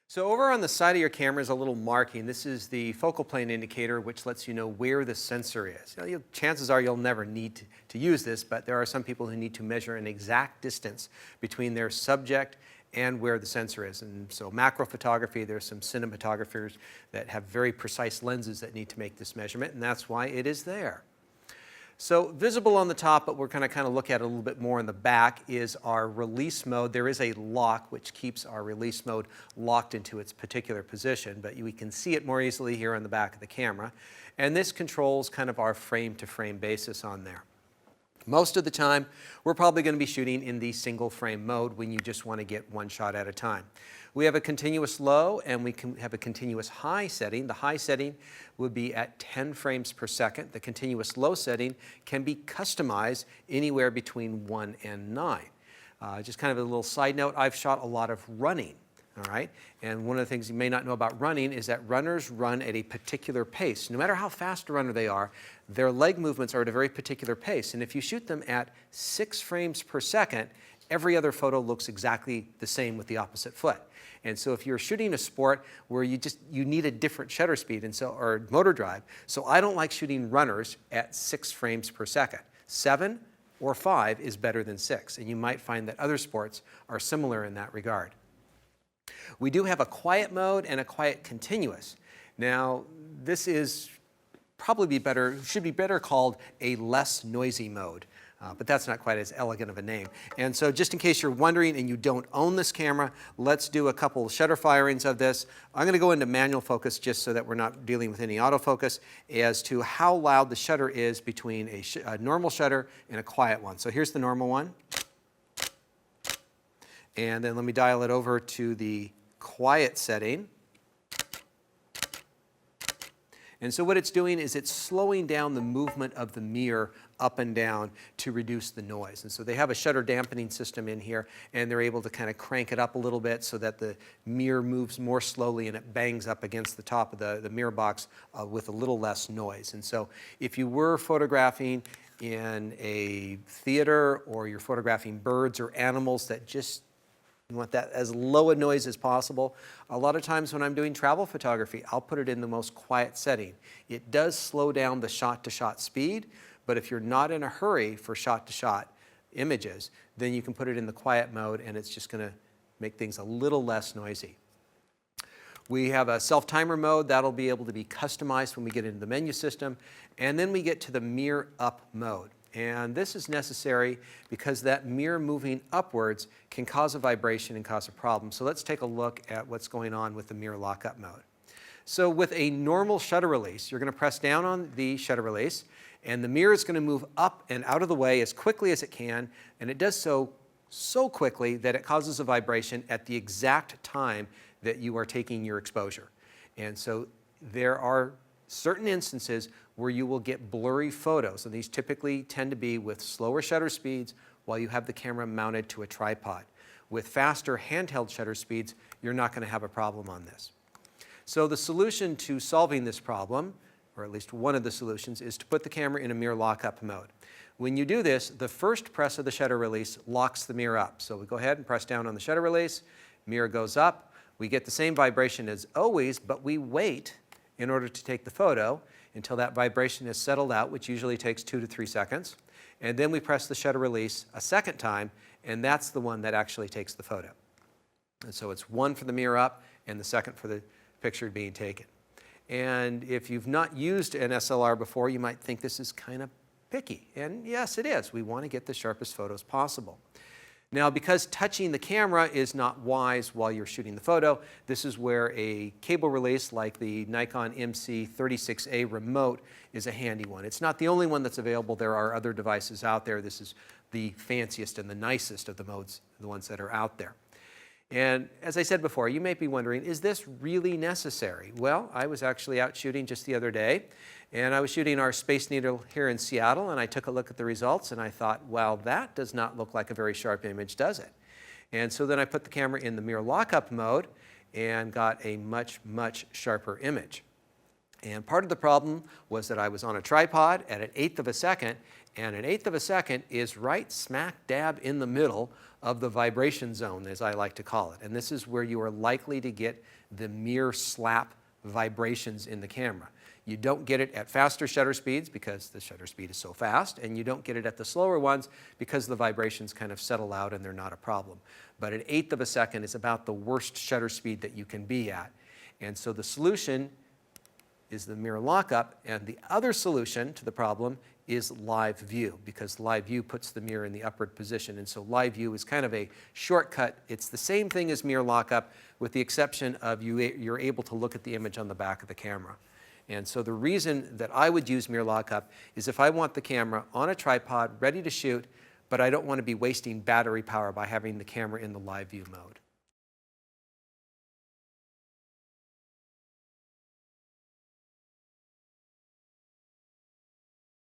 So over on the side of your camera is a little marking. This is the focal plane indicator, which lets you know where the sensor is. Chances are you'll never need to use this, but there are some people who need to measure an exact distance between their subject and where the sensor is. And so macro photography, there's some cinematographers that have very precise lenses that need to make this measurement, and that's why it is there. So visible on the top, but we're going to kind of look at it a little bit more in the back, is our release mode. There is a lock which keeps our release mode locked into its particular position, but we can see it more easily here on the back of the camera. And this controls kind of our frame-to-frame basis on there. Most of the time, we're probably going to be shooting in the single frame mode when you just want to get one shot at a time. We have a continuous low and we can have a continuous high setting. The high setting would be at 10 frames per second. The continuous low setting can be customized anywhere between 1 and 9. Just kind of a little side note, I've shot a lot of running. All right, and one of the things you may not know about running is that runners run at a particular pace. No matter how fast a runner they are, their leg movements are at a very particular pace. And if you shoot them at 6 frames per second, every other photo looks exactly the same with the opposite foot. And so if you're shooting a sport where you need a different shutter speed or motor drive, so I don't like shooting runners at 6 frames per second. 7 or 5 is better than 6, and you might find that other sports are similar in that regard. We do have a quiet mode and a quiet continuous. Now, this is should be better called a less noisy mode, but that's not quite as elegant of a name. And so just in case you're wondering and you don't own this camera, let's do a couple shutter firings of this. I'm going to go into manual focus just so that we're not dealing with any autofocus as to how loud the shutter is between a normal shutter and a quiet one. So here's the normal one. And then let me dial it over to the quiet setting. And so what it's doing is it's slowing down the movement of the mirror up and down to reduce the noise. And so they have a shutter dampening system in here, and they're able to kind of crank it up a little bit so that the mirror moves more slowly and it bangs up against the top of the mirror box with a little less noise. And so if you were photographing in a theater or you're photographing birds or animals that you want that as low a noise as possible. A lot of times when I'm doing travel photography, I'll put it in the most quiet setting. It does slow down the shot-to-shot speed, but if you're not in a hurry for shot-to-shot images, then you can put it in the quiet mode and it's just going to make things a little less noisy. We have a self-timer mode. That'll be able to be customized when we get into the menu system. And then we get to the mirror up mode. And this is necessary because that mirror moving upwards can cause a vibration and cause a problem. So let's take a look at what's going on with the mirror lockup mode. So with a normal shutter release, you're going to press down on the shutter release, and the mirror is going to move up and out of the way as quickly as it can, and it does so quickly that it causes a vibration at the exact time that you are taking your exposure. And so there are certain instances where you will get blurry photos, and these typically tend to be with slower shutter speeds while you have the camera mounted to a tripod. With faster handheld shutter speeds, you're not going to have a problem on this. So the solution to solving this problem, or at least one of the solutions, is to put the camera in a mirror lockup mode. When you do this, the first press of the shutter release locks the mirror up. So we go ahead and press down on the shutter release, mirror goes up, we get the same vibration as always, but we wait in order to take the photo until that vibration is settled out, which usually takes 2 to 3 seconds. And then we press the shutter release a second time, and that's the one that actually takes the photo. And so it's one for the mirror up and the second for the picture being taken. And if you've not used an SLR before, you might think this is kind of picky. And yes, it is. We want to get the sharpest photos possible. Now, because touching the camera is not wise while you're shooting the photo, this is where a cable release like the Nikon MC36A remote is a handy one. It's not the only one that's available. There are other devices out there. This is the fanciest and the nicest of the modes, the ones that are out there. And as I said before, you may be wondering, is this really necessary? Well, I was actually out shooting just the other day, and I was shooting our Space Needle here in Seattle, and I took a look at the results, and I thought, well, that does not look like a very sharp image, does it? And so then I put the camera in the mirror lockup mode and got a much, much sharper image. And part of the problem was that I was on a tripod at 1/8 of a second, And an eighth of a second is right smack dab in the middle of the vibration zone, as I like to call it. And this is where you are likely to get the mirror slap vibrations in the camera. You don't get it at faster shutter speeds because the shutter speed is so fast, and you don't get it at the slower ones because the vibrations kind of settle out and they're not a problem. But an eighth of a second is about the worst shutter speed that you can be at. And so the solution is the mirror lockup, and the other solution to the problem is live view, because live view puts the mirror in the upward position. And so live view is kind of a shortcut. It's the same thing as mirror lockup, with the exception of you're able to look at the image on the back of the camera. And so the reason that I would use mirror lockup is if I want the camera on a tripod ready to shoot, but I don't want to be wasting battery power by having the camera in the live view mode.